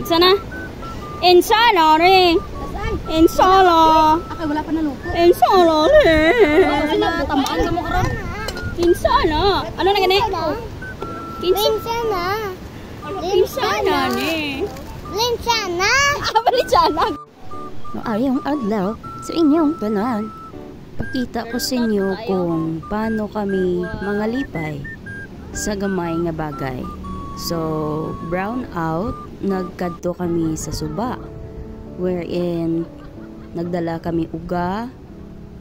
Sana? Insala rin. Insala. Akay wala pa naluto. Insala rin. Tamaan ka mo karon. Insala. Ano na gani? Linsana. Insala ni. Linsana. Balinsana. Maayong adlaw sa inyong tanan. Pakita ko sa inyo kung paano kami mangalipay sa gamay nga bagay. So, brown out, nagkadto kami sa suba, wherein nagdala kami uga,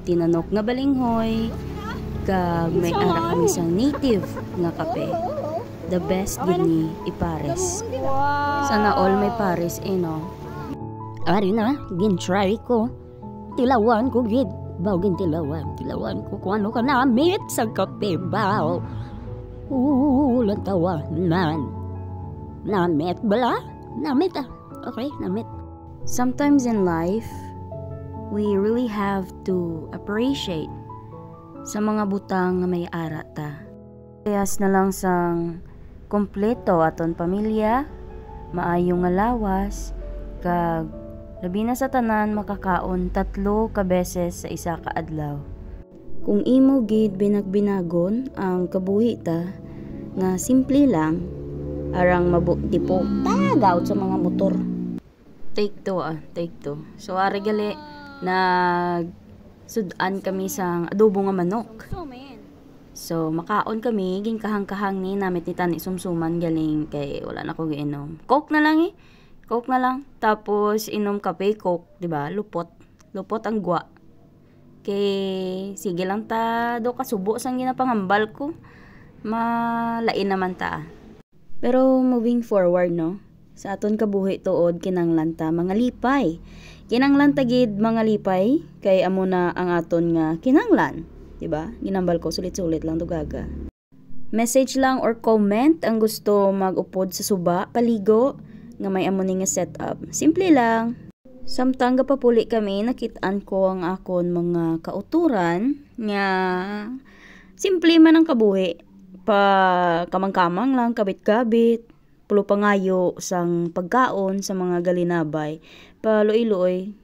tinanok nga balinghoy, kag may ara kami sa native nga kape. The best gid ni ipares. Sana all may pares no. Ari na, gin-try ko. Tilawan ko gid. Bawgin tilawan ko kung ano ka namit sa kape baw. Lantawa man. Namit bala? Namit ah. Okay, namit. Sometimes in life, we really have to appreciate sa mga butang nga may ara ta. Kayas na lang sang kompleto aton pamilya, maayong nga lawas, kag labi na sa tanan makakaon 3 ka beses sa isa ka adlaw. Kung imo gid binagbinagon ang kabuhi ta nga simple lang arang tipo tagaw sa mga motor. Take 2. So ari gali nag sudan kami sang adobo nga manok. So makaon kami ging kahang-kahang ni namit ni tani sumsuman galing kay wala na ko giinom. Coke na lang eh. Coke na lang. Tapos, inom kape, Coke. Diba? Lupot. Lupot ang gwa. Kay, sige lang ta. Do kasubo sang ginapangambal ko. Malain naman ta. Pero, moving forward, no? Sa aton kabuhi tuod, kinanglan ta mga lipay. Kinanglan ta gid mga lipay. Kay amo na ang aton nga kinanglan. Diba? Ginambal ko, sulit-sulit lang to gaga. Message lang or comment ang gusto mag-upod sa suba, paligo, nga may amo nga setup. Simple lang. Samtang gapapuli kami, nakitaan ko ang akon mga kauturan nga simple man ang kabuhi. Pa kamang-kamang lang, kabit-kabit, pulo pangayo sang pagkaon sa mga galinabay. Pa luoy-luoy.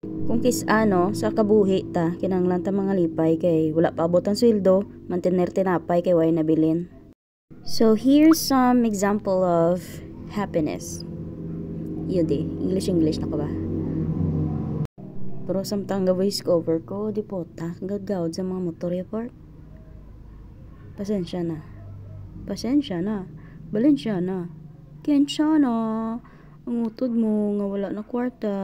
Kung kisano sa kabuhi ta, kinanglan ta mga lipay kay wala pa abot ang sweldo, mantener tinapay kay way nabilin. So here's some example of happiness. Yun di, English na ka ba? Pero samtang voice cover ko, di po ta, gagawad sa mga motor report. Pasensya na. Balensya na. Kensya na. Ang utod mo nga wala na kwarta.